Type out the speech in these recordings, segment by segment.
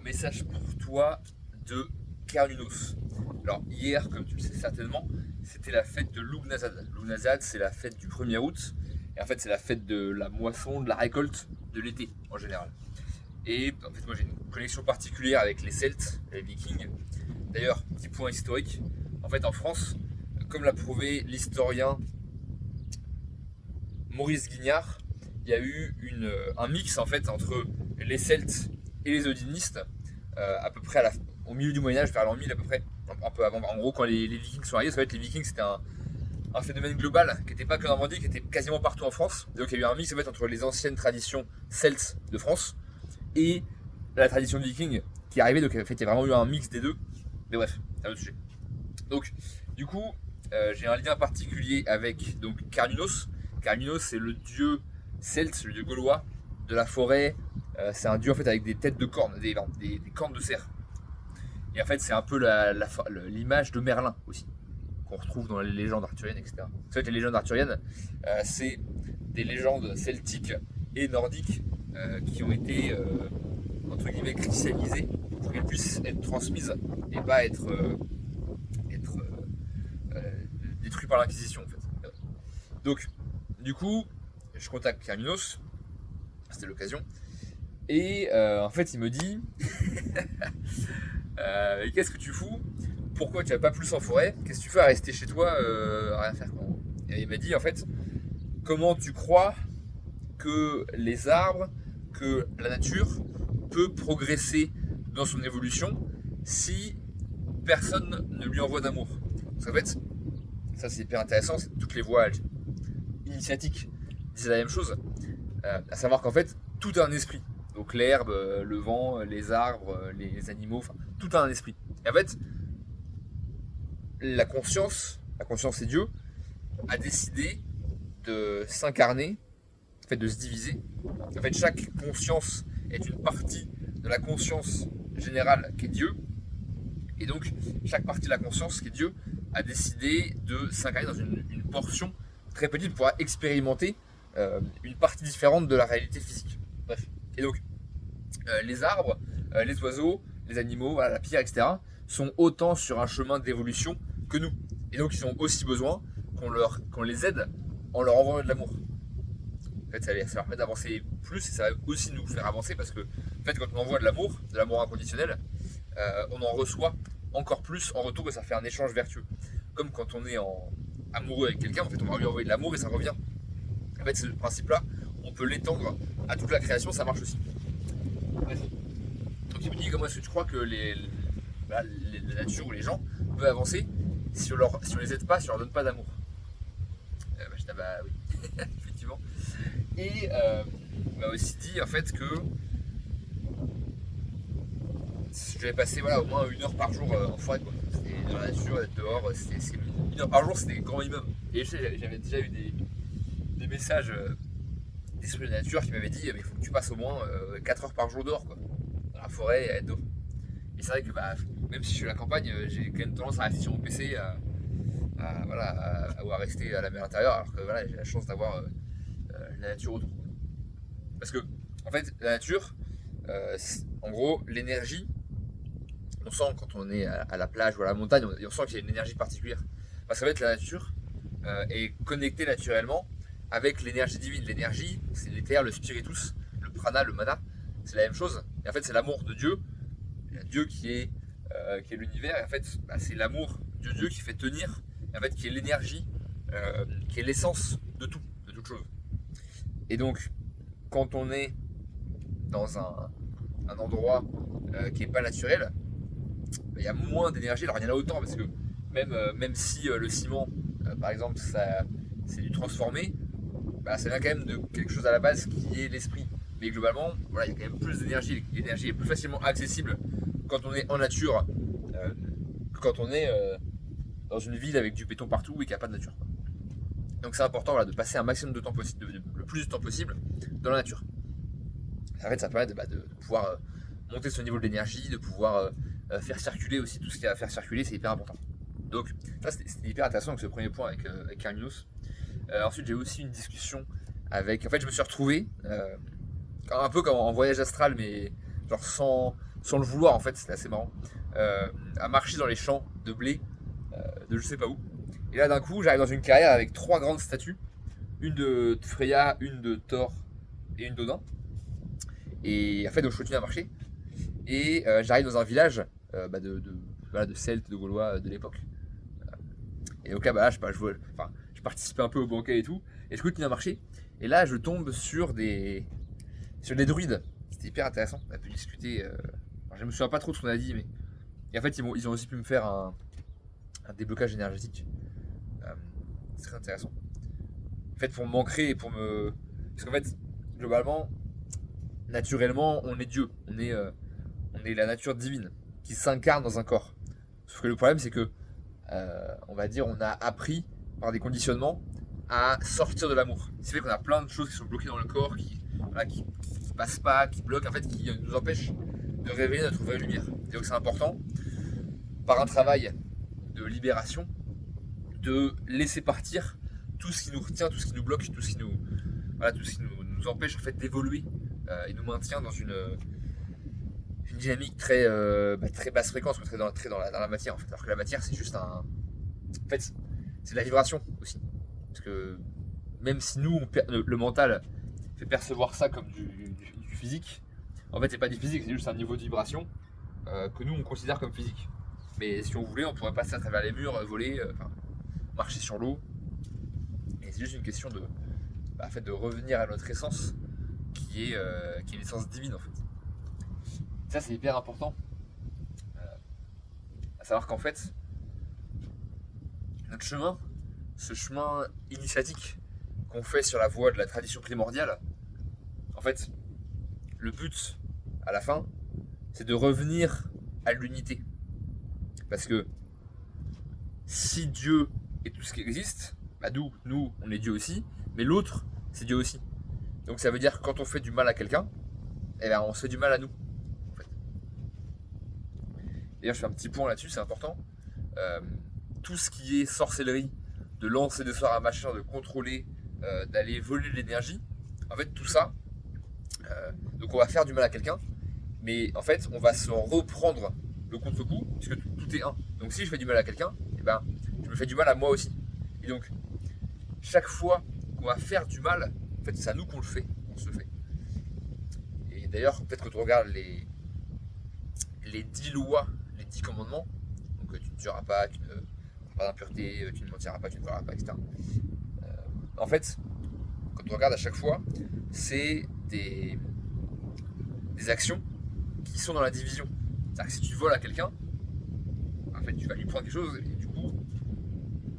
Message pour toi de Carnunos. Alors hier, comme tu le sais certainement, c'était la fête de Lugnazad. Lugnazad, c'est la fête du 1er août. Et en fait, c'est la fête de la moisson, de la récolte de l'été en général. Et en fait, moi j'ai une connexion particulière avec les Celtes, les Vikings. D'ailleurs, petit point historique. En fait, en France, comme l'a prouvé l'historien Maurice Guignard, il y a eu un mix en fait entre les Celtes et les Odinistes, à peu près au milieu du Moyen-Âge, vers l'an 1000 à peu près, un peu avant. En gros, quand les Vikings sont arrivés, ça va être les Vikings, c'était un phénomène global qui n'était pas que en Normandie, qui était quasiment partout en France. Donc il y a eu un mix en fait, entre les anciennes traditions celtes de France et la tradition viking qui est arrivée. Donc en fait, il y a vraiment eu un mix des deux. Mais bref, c'est un autre sujet. Donc, du coup, j'ai un lien particulier avec donc Carnunos. Carnunos, c'est le dieu celte, le dieu gaulois de la forêt. C'est un dieu en fait avec des têtes de cornes, des cornes de cerf. Et en fait, c'est un peu l'image de Merlin aussi, qu'on retrouve dans les légendes arthuriennes, etc. En fait, les légendes arthuriennes, c'est des légendes celtiques et nordiques qui ont été, entre guillemets, christianisées pour qu'elles puissent être transmises et pas être détruites par l'Inquisition, en fait. Donc, du coup, je contacte Carminos, c'était l'occasion, et en fait, il me dit qu'est-ce que tu fous? Pourquoi tu vas pas plus en forêt? Qu'est-ce que tu fais à rester chez toi à rien faire? Et il m'a dit en fait, comment tu crois que les arbres, que la nature peut progresser dans son évolution si personne ne lui envoie d'amour? Parce qu'en fait, ça c'est hyper intéressant, c'est toutes les voies initiatiques disent la même chose, à savoir qu'en fait, tout a un esprit. Donc l'herbe, le vent, les arbres, les animaux, enfin, tout a un esprit. Et en fait, la conscience c'est Dieu, a décidé de s'incarner, en fait, de se diviser. En fait, chaque conscience est une partie de la conscience générale qui est Dieu. Et donc, chaque partie de la conscience qui est Dieu a décidé de s'incarner dans une portion très petite pour pouvoir expérimenter une partie différente de la réalité physique. Bref. Et donc, les arbres, les oiseaux, les animaux, voilà, la pierre, etc., sont autant sur un chemin d'évolution que nous. Et donc, ils ont aussi besoin qu'on les aide en leur envoyant de l'amour. En fait, ça leur permet d'avancer plus et ça va aussi nous faire avancer parce que, en fait, quand on envoie de l'amour inconditionnel, on en reçoit encore plus en retour et ça fait un échange vertueux. Comme quand on est amoureux avec quelqu'un, en fait, on va lui envoyer de l'amour et ça revient. En fait, ce principe-là, on peut l'étendre à toute la création, ça marche aussi. Bref. Donc il me dit comment est-ce que tu crois que la nature ou les gens peuvent avancer si on les aide pas, si on leur donne pas d'amour? Je dis bah oui, effectivement. Et il m'a aussi dit en fait que je devais passer voilà, au moins 1 heure par jour en forêt, quoi. C'était dans la nature, être dehors, 1 heure par jour, c'était grand minimum. Et j'avais déjà eu des messages d'esprit de la nature qui m'avaient dit mais il faut que tu passes au moins 4 heures par jour dehors, quoi, dans la forêt et à être dehors. Et c'est vrai que bah, même si je suis à la campagne, j'ai quand même tendance à rester sur mon PC, à rester à la mer intérieure, alors que voilà, j'ai la chance d'avoir la nature autour. Parce que, en fait, la nature, en gros, l'énergie, on sent quand on est à la plage ou à la montagne, on sent qu'il y a une énergie particulière. Parce qu'en fait, la nature est connectée naturellement avec l'énergie divine. L'énergie, c'est l'éther, le spiritus, le prana, le mana, c'est la même chose. Et en fait, c'est l'amour de Dieu, Dieu qui est l'univers. Et en fait, bah, c'est l'amour de Dieu qui fait tenir, et en fait, qui est l'énergie, qui est l'essence de tout, de toute chose. Et donc, quand on est dans un endroit qui n'est pas naturel, bah, il y a moins d'énergie. Alors il y en a autant parce que même si le ciment, par exemple, c'est du transformé, bah, ça vient quand même de quelque chose à la base qui est l'esprit. Mais globalement, voilà, il y a quand même plus d'énergie. L'énergie est plus facilement accessible quand on est en nature que quand on est dans une ville avec du béton partout et qu'il n'y a pas de nature. Donc c'est important voilà, de passer un maximum de temps possible, le plus de temps possible dans la nature. En fait, ça permet de pouvoir monter son niveau d'énergie, de pouvoir faire circuler aussi tout ce qu'il y a à faire circuler, c'est hyper important. Donc ça c'était hyper intéressant avec ce premier point avec Carlinus. Ensuite j'ai eu aussi une discussion avec... En fait je me suis retrouvé un peu comme en voyage astral mais genre sans le vouloir en fait, c'était assez marrant, à marcher dans les champs de blé de je sais pas où. Et là d'un coup j'arrive dans une carrière avec 3 grandes statues, une de Freya, une de Thor et une d'Odin. Et en fait donc je continue à marcher et j'arrive dans un village voilà, de Celtes, de Gaulois de l'époque. Et donc là, bah, là je participais un peu au banquet et tout, et je continue à marcher. Et là, je tombe sur des druides. C'était hyper intéressant. On a pu discuter. Alors, je me souviens pas trop de ce qu'on a dit, mais et en fait, ils ont aussi pu me faire un déblocage énergétique. C'est très intéressant. En fait, pour m'ancrer et pour me, parce qu'en fait, globalement, naturellement, on est Dieu. On est la nature divine qui s'incarne dans un corps. Sauf que le problème, c'est que on va dire, on a appris par des conditionnements à sortir de l'amour. C'est vrai qu'on a plein de choses qui sont bloquées dans le corps, qui passent pas, qui bloquent, en fait, qui nous empêchent de révéler notre vraie lumière. Et donc c'est important, par un travail de libération, de laisser partir tout ce qui nous retient, tout ce qui nous bloque, tout ce qui nous empêche en fait d'évoluer et nous maintient dans une dynamique très basse fréquence, très dans la matière en fait. Alors que la matière c'est juste en fait c'est de la vibration aussi. Parce que même si nous le mental fait percevoir ça comme du physique, en fait c'est pas du physique, c'est juste un niveau de vibration que nous on considère comme physique. Mais si on voulait on pourrait passer à travers les murs, voler, marcher sur l'eau. Et c'est juste une question en fait, de revenir à notre essence qui est l'essence divine en fait. Ça c'est hyper important, à savoir qu'en fait notre chemin, ce chemin initiatique qu'on fait sur la voie de la tradition primordiale, en fait le but à la fin c'est de revenir à l'unité. Parce que si Dieu est tout ce qui existe, bah nous on est Dieu aussi, mais l'autre c'est Dieu aussi. Donc ça veut dire que quand on fait du mal à quelqu'un, eh ben on se fait du mal à nous. D'ailleurs, je fais un petit point là-dessus, c'est important. Tout ce qui est sorcellerie, de lancer des sorts à machin, de contrôler, d'aller voler de l'énergie, en fait, tout ça, donc on va faire du mal à quelqu'un, mais en fait, on va se reprendre le contre-coup, puisque tout est un. Donc si je fais du mal à quelqu'un, eh ben, je me fais du mal à moi aussi. Et donc, chaque fois qu'on va faire du mal, en fait, c'est à nous qu'on le fait, on se le fait. Et d'ailleurs, peut-être quand on regarde les 10 lois, les 10 commandements, donc tu ne tueras pas, tu ne feras pas d'impureté, tu ne mentiras pas, tu ne voleras pas, etc. En fait, quand on regarde à chaque fois, c'est des actions qui sont dans la division. C'est-à-dire que si tu voles à quelqu'un, en fait, tu vas lui prendre quelque chose et du coup,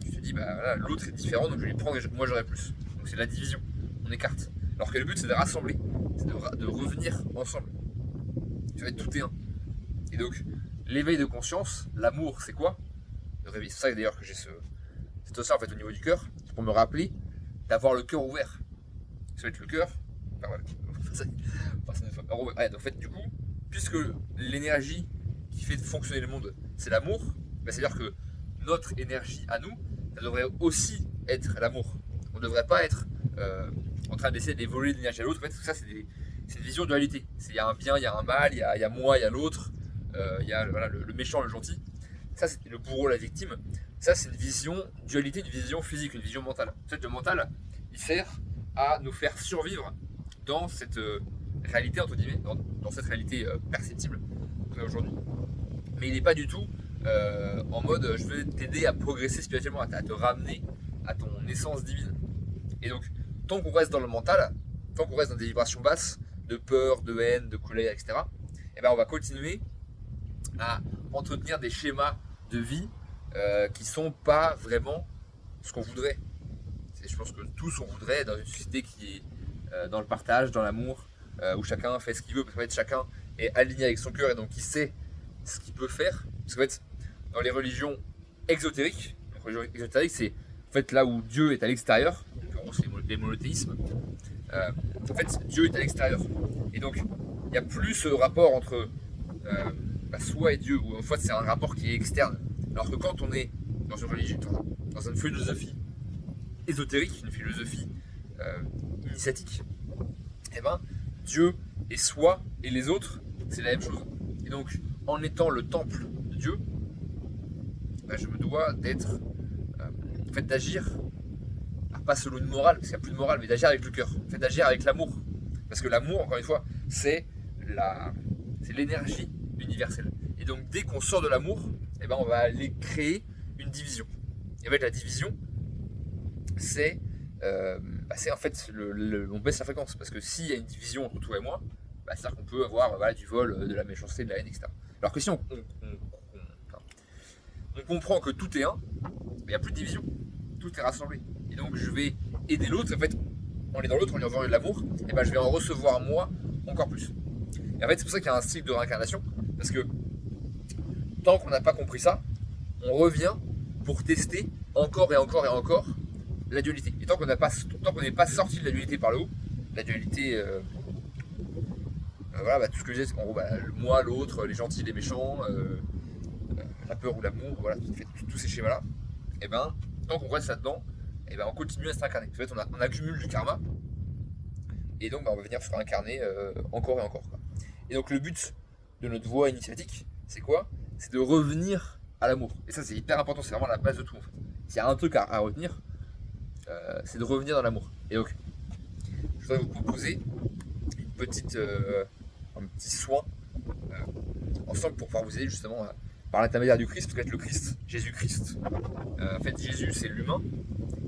tu te dis, bah voilà, l'autre est différent, donc je vais lui prendre et moi j'aurai plus. Donc c'est la division, on écarte. Alors que le but c'est de rassembler, c'est de revenir ensemble. Tu vas être tout et un. Et donc, l'éveil de conscience, l'amour, c'est quoi? Le réveil. C'est ça d'ailleurs que j'ai cet ossaire en fait au niveau du cœur, c'est pour me rappeler d'avoir le cœur ouvert. Ça va être le cœur. Enfin, voilà. En fait, du coup, puisque l'énergie qui fait fonctionner le monde, c'est l'amour, bah, c'est-à-dire que notre énergie à nous, ça devrait aussi être l'amour. On ne devrait pas être en train d'essayer de voler de l'énergie à l'autre. En fait, ça, c'est une vision de dualité. Il y a un bien, il y a un mal, il y a moi, il y a l'autre. Il y a voilà, le méchant, le gentil. Ça, c'est le bourreau, la victime. Ça, c'est une vision dualité, une vision physique, une vision mentale. En fait, le mental, il sert à nous faire survivre dans cette réalité, entre guillemets, dans cette réalité perceptible qu'on a aujourd'hui. Mais il n'est pas du tout en mode je vais t'aider à progresser spirituellement, à te ramener à ton essence divine. Et donc, tant qu'on reste dans le mental, tant qu'on reste dans des vibrations basses, de peur, de haine, de colère, etc., eh ben on va continuer à entretenir des schémas de vie qui sont pas vraiment ce qu'on voudrait. Je pense que tous on voudrait dans une société qui est dans le partage, dans l'amour, où chacun fait ce qu'il veut, parce qu'en fait chacun est aligné avec son cœur et donc il sait ce qu'il peut faire. Parce qu'en fait, dans les religions exotériques, c'est en fait là où Dieu est à l'extérieur, c'est les monothéismes. En fait, Dieu est à l'extérieur. Et donc, il n'y a plus ce rapport entre soi et Dieu, où en fait c'est un rapport qui est externe. Alors que quand on est dans une religion, dans une philosophie ésotérique, une philosophie initiatique, eh ben, Dieu et soi et les autres, c'est la même chose. Et donc, en étant le temple de Dieu, bah, je me dois d'être, en fait, d'agir, pas selon une morale, parce qu'il n'y a plus de morale, mais d'agir avec le cœur, en fait, d'agir avec l'amour. Parce que l'amour, encore une fois, c'est l'énergie universelle. Et donc, dès qu'on sort de l'amour, eh ben, on va aller créer une division. Et en fait, la division, c'est en fait, on baisse la fréquence. Parce que s'il y a une division entre toi et moi, bah, c'est-à-dire qu'on peut avoir du vol, de la méchanceté, de la haine, etc. Alors que si on comprend que tout est un, il n'y a plus de division. Tout est rassemblé. Et donc, je vais aider l'autre. En fait, en aidant l'autre, en lui envoyant de l'amour, et ben, je vais en recevoir moi encore plus. Et en fait, c'est pour ça qu'il y a un cycle de réincarnation. Parce que tant qu'on n'a pas compris ça, on revient pour tester encore et encore et encore la dualité. Et tant qu'on n'est pas sorti de la dualité par le haut, la dualité, voilà, tout ce que je disais, en gros, le moi, l'autre, les gentils, les méchants, la peur ou l'amour, voilà, tous ces schémas-là, et ben, tant qu'on reste là-dedans, et ben, on continue à s'incarner. En fait, on accumule du karma, et donc on va venir se réincarner encore et encore, quoi. Et donc le but de notre voie initiatique, c'est quoi? C'est de revenir à l'amour. Et ça, c'est hyper important, c'est vraiment la base de tout, en fait. S'il y a un truc à retenir, c'est de revenir dans l'amour. Et donc, je voudrais vous proposer un petit soin ensemble pour pouvoir vous aider justement par l'intermédiaire du Christ, parce qu'être le Christ, Jésus-Christ, en fait, Jésus, c'est l'humain,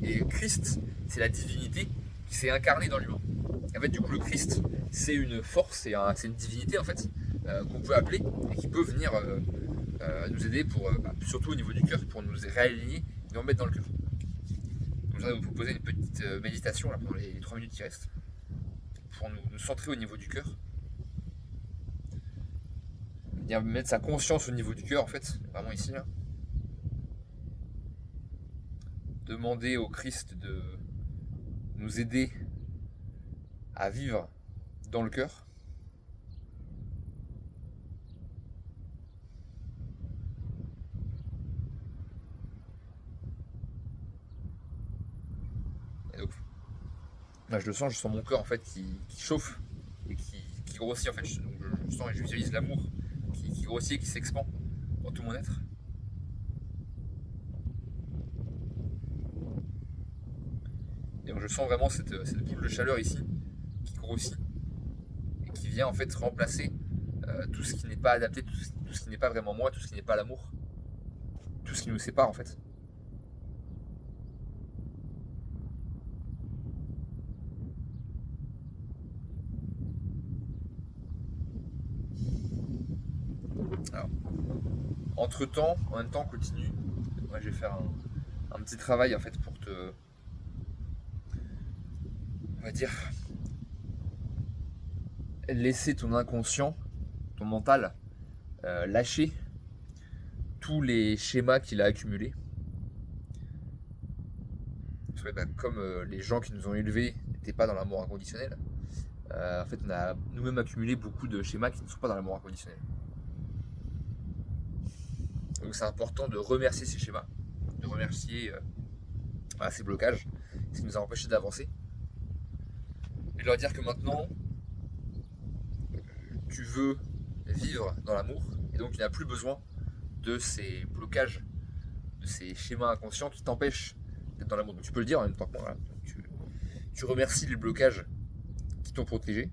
et Christ, c'est la divinité qui s'est incarnée dans l'humain. En fait, du coup, le Christ, c'est une force, c'est une divinité, en fait, qu'on peut appeler, et qui peut venir nous aider, surtout au niveau du cœur, pour nous réaligner et nous remettre dans le cœur. Donc, je voudrais vous proposer une petite méditation là, pendant les 3 minutes qui restent, pour nous centrer au niveau du cœur. Bien mettre sa conscience au niveau du cœur, en fait, vraiment ici, là. Demander au Christ de nous aider à vivre dans le cœur. Et donc, là, je sens mon cœur en fait qui chauffe et qui grossit en fait. Je sens et je visualise l'amour qui grossit et qui s'expand dans tout mon être. Et donc je sens vraiment cette boule de chaleur ici qui grossit et qui vient en fait remplacer tout ce qui n'est pas adapté, tout ce qui n'est pas vraiment moi, tout ce qui n'est pas l'amour, tout ce qui nous sépare en fait. Alors, entre-temps, en même temps, continue. Moi, je vais faire un petit travail en fait pour on va dire, laisser ton inconscient, ton mental, lâcher tous les schémas qu'il a accumulés. Parce que comme les gens qui nous ont élevés n'étaient pas dans l'amour inconditionnel, en fait on a nous-mêmes accumulé beaucoup de schémas qui ne sont pas dans l'amour inconditionnel. Donc c'est important de remercier ces schémas, de remercier ces blocages, ce qui nous a empêchés d'avancer. Et de leur dire que maintenant, tu veux vivre dans l'amour, et donc tu n'as plus besoin de ces blocages, de ces schémas inconscients qui t'empêchent d'être dans l'amour. Donc tu peux le dire en même temps que moi. Voilà. Tu remercies les blocages qui t'ont protégé,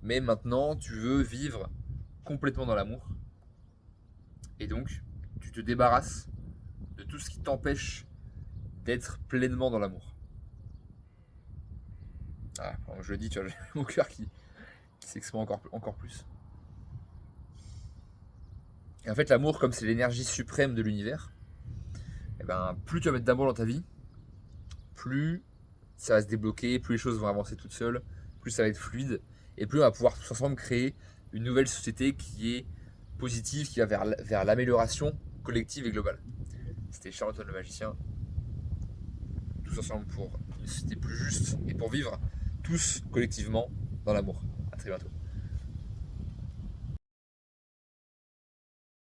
mais maintenant tu veux vivre complètement dans l'amour, et donc tu te débarrasses de tout ce qui t'empêche d'être pleinement dans l'amour. Ah, je le dis, tu vois, j'ai mon cœur qui s'exprime encore plus. Et en fait, l'amour, comme c'est l'énergie suprême de l'univers, et ben, plus tu vas mettre d'amour dans ta vie, plus ça va se débloquer, plus les choses vont avancer toutes seules, plus ça va être fluide, et plus on va pouvoir tous ensemble créer une nouvelle société qui est positive, qui va vers l'amélioration collective et globale. C'était Charlotte le magicien, tous ensemble pour une société plus juste et pour vivre tous collectivement dans l'amour. À très bientôt.